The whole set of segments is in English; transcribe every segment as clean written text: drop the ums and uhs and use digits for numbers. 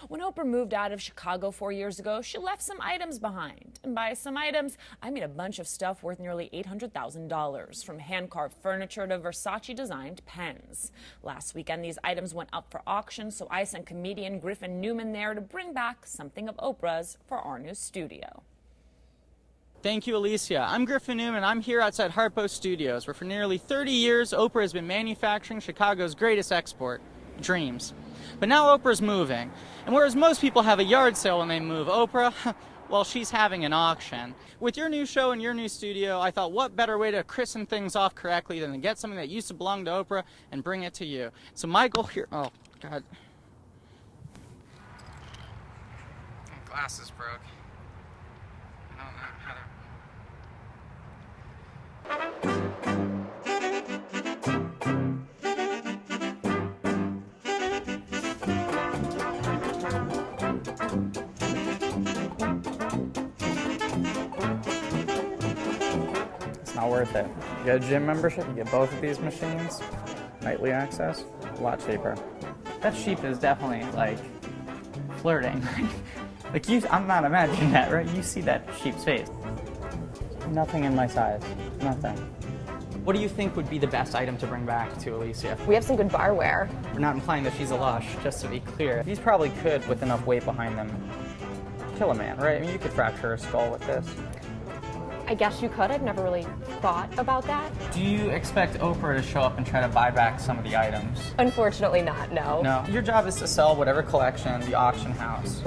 When Oprah moved out of Chicago 4 years ago, she left some items behind. And by some items, I mean a bunch of stuff worth nearly $800,000, from hand-carved furniture to Versace-designed pens. Last weekend, these items went up for auction, so I sent comedian Griffin Newman there to bring back something of Oprah's for our new studio. Thank you, Alicia. I'm Griffin Newman. I'm here outside Harpo Studios, where for nearly 30 years, Oprah has been manufacturing Chicago's greatest export, dreams. But now Oprah's moving. And whereas most people have a yard sale when they move, Oprah, well, she's having an auction. With your new show and your new studio, I thought what better way to christen things off correctly than to get something that used to belong to Oprah and bring it to you. So my goal here, oh, God. My glasses broke. I don't know how to... It's not worth it. You get a gym membership, you get both of these machines, nightly access, a lot cheaper. That sheep is definitely like flirting. Like I'm not imagining that, right? You see that sheep's face. Nothing in my size, nothing. What do you think would be the best item to bring back to Alicia? We have some good barware. We're not implying that she's a lush, just to be clear. These probably could, with enough weight behind them, kill a man, right? I mean, you could fracture a skull with this. I guess you could. I've never really thought about that. Do you expect Oprah to show up and try to buy back some of the items? Unfortunately not, no. No. Your job is to sell whatever collection the auction house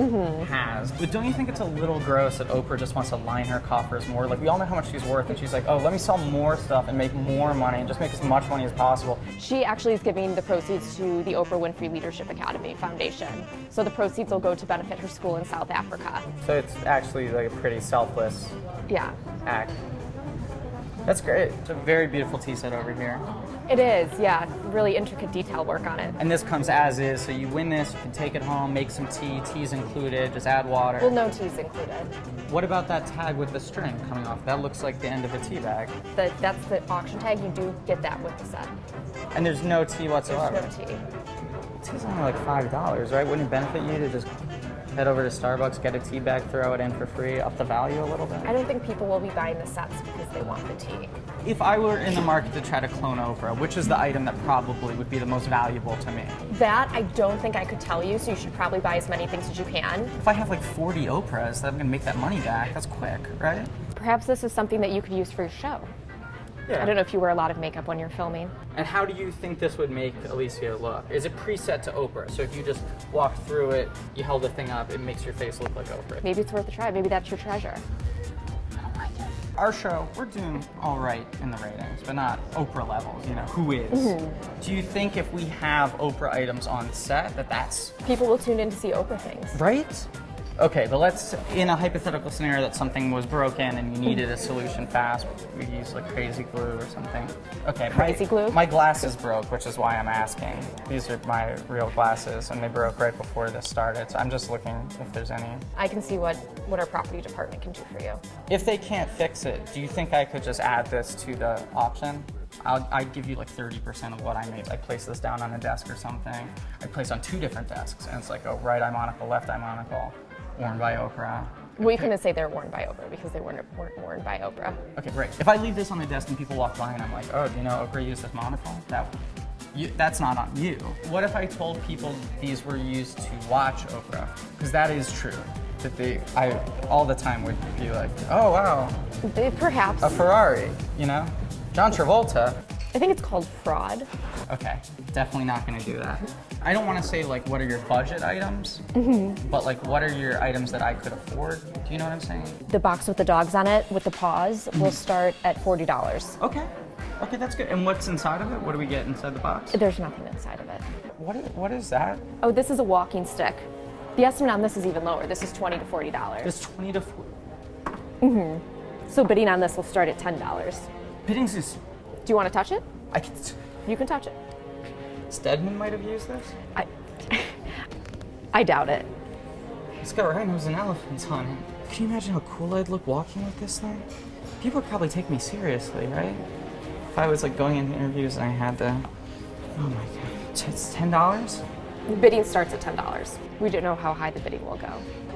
has. But don't you think it's a little gross that Oprah just wants to line her coffers more? Like, we all know how much she's worth, and she's like, oh, let me sell more stuff and make more money and just make as much money as possible. She actually is giving the proceeds to the Oprah Winfrey Leadership Academy Foundation. So the proceeds will go to benefit her school in South Africa. So it's actually like a pretty selfless act. That's great. It's a very beautiful tea set over here. It is, yeah. Really intricate detail work on it. And this comes as is, so you win this, you can take it home, make some tea, tea's included, just add water. Well, no tea's included. What about that tag with the string coming off? That looks like the end of a tea bag. That's the auction tag. You do get that with the set. And there's no tea whatsoever? There's no tea. Tea's only like $5, right? Wouldn't it benefit you to just head over to Starbucks, get a tea bag, throw it in for free, up the value a little bit? I don't think people will be buying the sets because they want the tea. If I were in the market to try to clone Oprah, which is the item that probably would be the most valuable to me? That I don't think I could tell you, so you should probably buy as many things as you can. If I have like 40 Oprahs, then I'm gonna make that money back. That's quick, right? Perhaps this is something that you could use for your show. Yeah. I don't know if you wear a lot of makeup when you're filming. And how do you think this would make Alicia look? Is it preset to Oprah? So if you just walk through it, you held the thing up, it makes your face look like Oprah. Maybe it's worth a try. Maybe that's your treasure. Our show, we're doing all right in the ratings, but not Oprah levels, you know, who is? Do you think if we have Oprah items on set, that's... People will tune in to see Oprah things. Right? Okay, but let's, in a hypothetical scenario that something was broken and you needed a solution fast, we use like crazy glue or something. Okay, Crazy glue? My glasses broke, which is why I'm asking. These are my real glasses, and they broke right before this started, so I'm just looking if there's any. I can see what our property department can do for you. If they can't fix it, do you think I could just add this to the auction? I'd give you like 30% of what I made. I place this down on a desk or something. I place on 2 different desks, and it's like a right eye monocle, left eye monocle, worn by Oprah. We couldn't say they're worn by Oprah because they weren't worn by Oprah. Okay, great. If I leave this on the desk and people walk by and I'm like, oh, do you know Oprah used this monocle? That's not on you. What if I told people these were used to watch Oprah? Because that is true. That I all the time would be like, oh wow. Perhaps. A Ferrari, you know? John Travolta. I think it's called fraud. Okay, definitely not gonna do that. I don't wanna say like, what are your budget items? But like, what are your items that I could afford? Do you know what I'm saying? The box with the dogs on it, with the paws, will start at $40. Okay. Okay, that's good. And what's inside of it? What do we get inside the box? There's nothing inside of it. What is that? Oh, this is a walking stick. The estimate on this is even lower. This is $20 to $40. It's 20 to 40. So bidding on this will start at $10. Bidding's is... Do you want to touch it? I can... You can touch it. Stedman might have used this? I doubt it. It's got rhinos and elephants on it. Can you imagine how cool I'd look walking with this thing? People would probably take me seriously, right? If I was like going into interviews and I had the... Oh my god. It's $10? The bidding starts at $10. We don't know how high the bidding will go.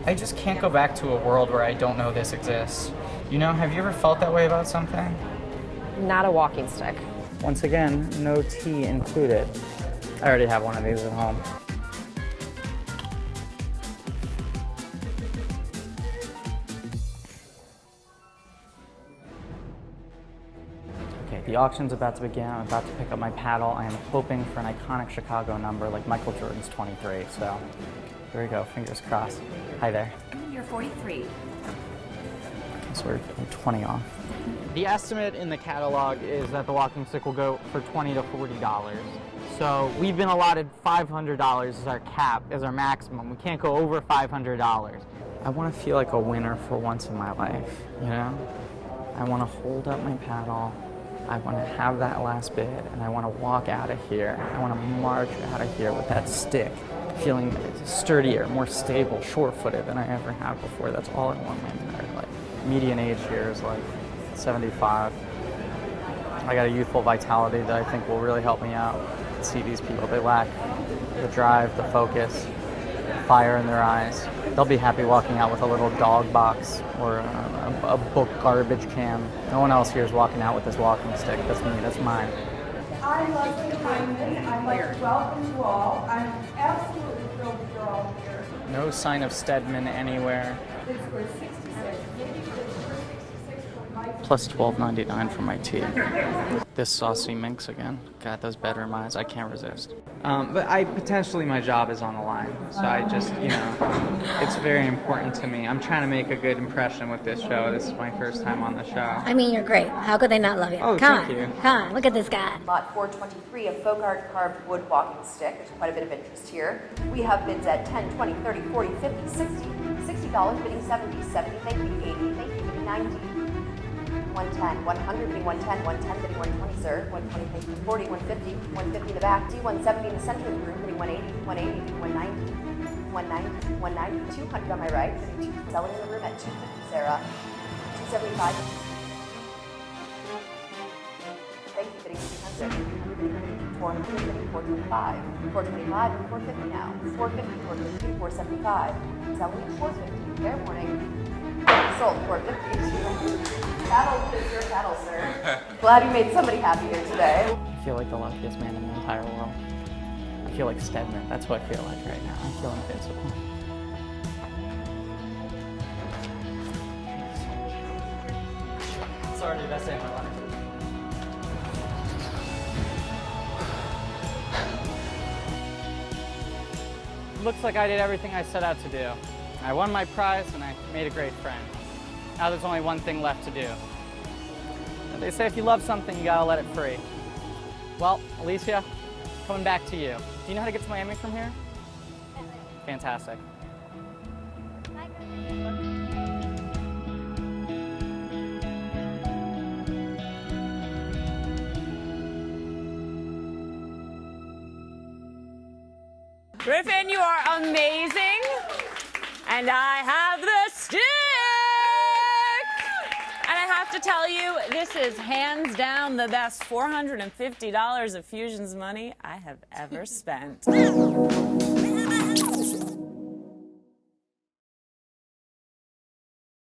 I just can't go back to a world where I don't know this exists. You know, have you ever felt that way about something? Not a walking stick. Once again, no tea included. I already have one of these at home. Okay, the auction's about to begin. I'm about to pick up my paddle. I am hoping for an iconic Chicago number like Michael Jordan's 23. So here we go, fingers crossed. Hi there. You're 43. So we're 20 off. The estimate in the catalog is that the walking stick will go for $20 to $40. So we've been allotted $500 as our cap, as our maximum. We can't go over $500. I want to feel like a winner for once in my life, you know? I want to hold up my paddle. I want to have that last bid, and I want to walk out of here. I want to march out of here with that stick, feeling sturdier, more stable, sure-footed than I ever have before. That's all I want in my entire life. Median age here is like 75. I got a youthful vitality that I think will really help me out. See these people, they lack the drive, the focus, fire in their eyes. They'll be happy walking out with a little dog box or a book garbage can. No one else here is walking out with this walking stick. That's me, that's mine. I'm Leslie Hyman. I'd like to welcome you all. I'm absolutely thrilled that you're all here. No sign of Stedman anywhere. It's for 66. Maybe for 66 for Mike. Plus $12.99 for my tea. This saucy minx again. Got those bedroom eyes. I can't resist. But potentially my job is on the line. So I just, you know, it's very important to me. I'm trying to make a good impression with this show. This is my first time on the show. I mean, you're great. How could they not love you? Oh, Come thank on. you. Come on. Look at this guy. Lot 423, a folk art carved wood walking stick. There's quite a bit of interest here. We have bids at 10, 20, 30, 40, 50, 60, $60, bidding 70, 70, thank you, 80, thank you, bidding 90, 110, 100, bidding 110, 110, bidding 120, sir, 120, thank you, 40, 150, 150 in the back, D170 in the center of the room, bidding 180, 180, bidding 190, 190, 190, 200 on my right, bidding 2, selling in the room at 250, Sarah, 275, thank you, bidding 300, 400, bidding 425, 425, and 450 now, 450, 450, 475, selling at 450, fair warning, sold 450, cattle is your cattle, sir. Glad you made somebody happy here today. I feel like the luckiest man in the entire world. I feel like Stedman. That's what I feel like right now. I feel invincible. It's already the best day of my life. Looks like I did everything I set out to do. I won my prize and I made a great friend. Now there's only one thing left to do. And they say if you love something, you gotta let it free. Well, Alicia, coming back to you. Do you know how to get to Miami from here? Fantastic. Griffin, you are amazing. And I have the stick. And I have to tell you, this is hands down the best $450 of Fusion's money I have ever spent.